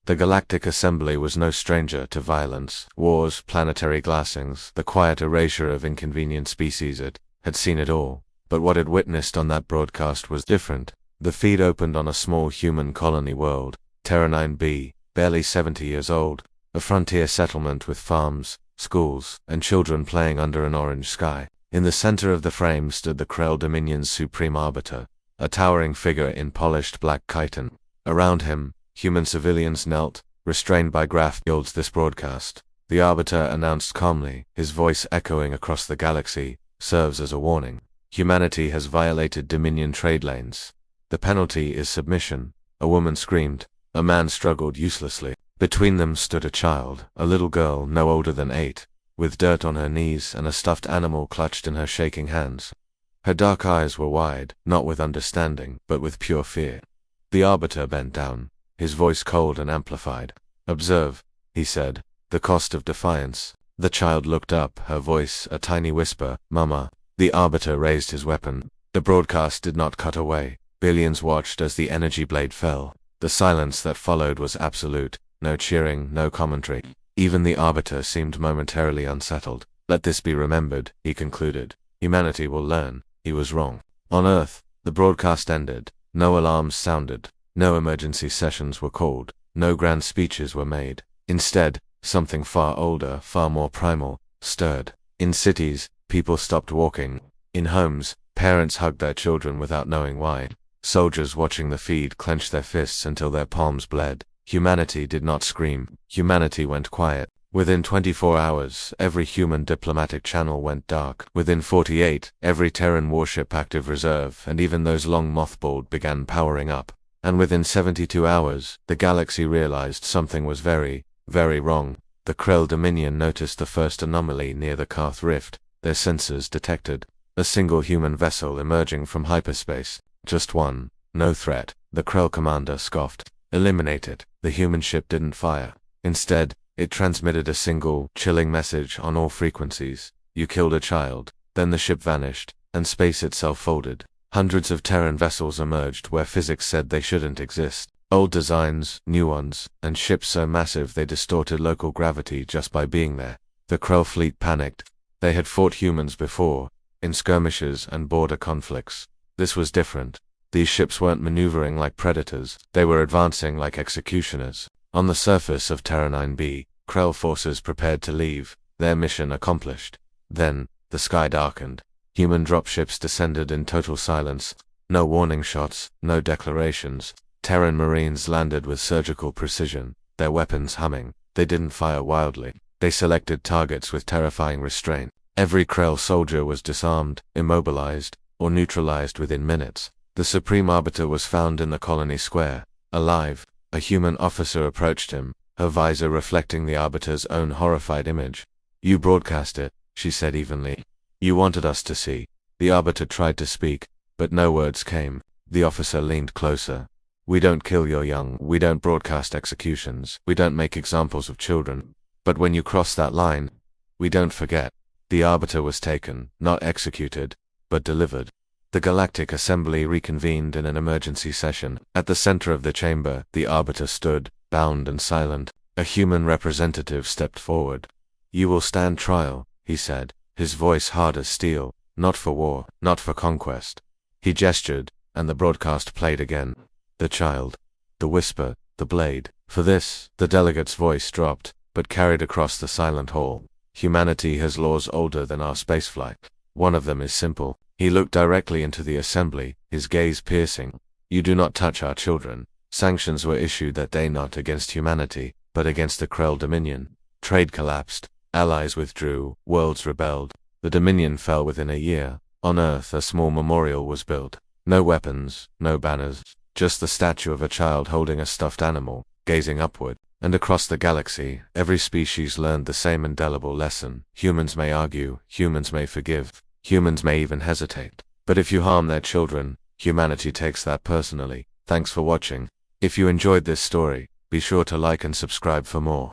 The Galactic Assembly was no stranger to violence, wars, planetary glassings, the quiet erasure of inconvenient species. It had seen it all. But what it witnessed on that broadcast was different. The feed opened on a small human colony world, Terran B, barely 70 years old, a frontier settlement with farms, schools, and children playing under an orange sky. In the center of the frame stood the Krell Dominion's supreme arbiter, a towering figure in polished black chitin. Around him, human civilians knelt, restrained by graph yields. This broadcast, the arbiter announced calmly, his voice echoing across the galaxy, serves as a warning. Humanity has violated Dominion trade lanes. The penalty is submission. A woman screamed. A man struggled uselessly. Between them stood a child, a little girl no older than 8, with dirt on her knees and a stuffed animal clutched in her shaking hands. Her dark eyes were wide, not with understanding, but with pure fear. The arbiter bent down, his voice cold and amplified. "Observe," he said, "the cost of defiance." The child looked up, her voice a tiny whisper, "Mama." The arbiter raised his weapon. The broadcast did not cut away. Billions watched as the energy blade fell. The silence that followed was absolute. No cheering, no commentary. Even the arbiter seemed momentarily unsettled. "Let this be remembered," he concluded. "Humanity will learn. He was wrong." On Earth, the broadcast ended. No alarms sounded. No emergency sessions were called. No grand speeches were made. Instead, something far older, far more primal, stirred. In cities, people stopped walking. In homes, parents hugged their children without knowing why. Soldiers watching the feed clenched their fists until their palms bled. Humanity did not scream. Humanity went quiet. Within 24 hours, every human diplomatic channel went dark. Within 48, every Terran warship active reserve, and even those long mothballed, began powering up. And within 72 hours, the galaxy realized something was very, very wrong. The Krell Dominion noticed the first anomaly near the Karth Rift. Their sensors detected a single human vessel emerging from hyperspace. Just one. No threat. The Krell commander scoffed. "Eliminate it." The human ship didn't fire. Instead, it transmitted a single, chilling message on all frequencies. "You killed a child." Then the ship vanished, and space itself folded. Hundreds of Terran vessels emerged where physics said they shouldn't exist. Old designs, new ones, and ships so massive they distorted local gravity just by being there. The Krell fleet panicked. They had fought humans before, in skirmishes and border conflicts. This was different. These ships weren't maneuvering like predators, they were advancing like executioners. On the surface of Terran B, Krell forces prepared to leave, their mission accomplished. Then, the sky darkened. Human dropships descended in total silence. No warning shots, no declarations. Terran Marines landed with surgical precision, their weapons humming. They didn't fire wildly. They selected targets with terrifying restraint. Every Krell soldier was disarmed, immobilized, or neutralized within minutes. The Supreme Arbiter was found in the colony square, alive. A human officer approached him, her visor reflecting the Arbiter's own horrified image. "You broadcast it," she said evenly. "You wanted us to see." The Arbiter tried to speak, but no words came. The officer leaned closer. "We don't kill your young, we don't broadcast executions, we don't make examples of children. But when you cross that line, we don't forget." The Arbiter was taken, not executed, but delivered. The Galactic Assembly reconvened in an emergency session. At the center of the chamber, the Arbiter stood, bound and silent. A human representative stepped forward. "You will stand trial," he said, his voice hard as steel. "Not for war, not for conquest." He gestured, and the broadcast played again. The child, the whisper, the blade. For this, the delegate's voice dropped, but carried across the silent hall. "Humanity has laws older than our spaceflight. One of them is simple." He looked directly into the assembly, his gaze piercing. "You do not touch our children." Sanctions were issued that day not against humanity, but against the Krell Dominion. Trade collapsed, allies withdrew, worlds rebelled. The Dominion fell within a year. On Earth, a small memorial was built. No weapons, no banners, just the statue of a child holding a stuffed animal, gazing upward. And across the galaxy, every species learned the same indelible lesson. Humans may argue, humans may forgive, humans may even hesitate. But if you harm their children, humanity takes that personally. Thanks for watching. If you enjoyed this story, be sure to like and subscribe for more.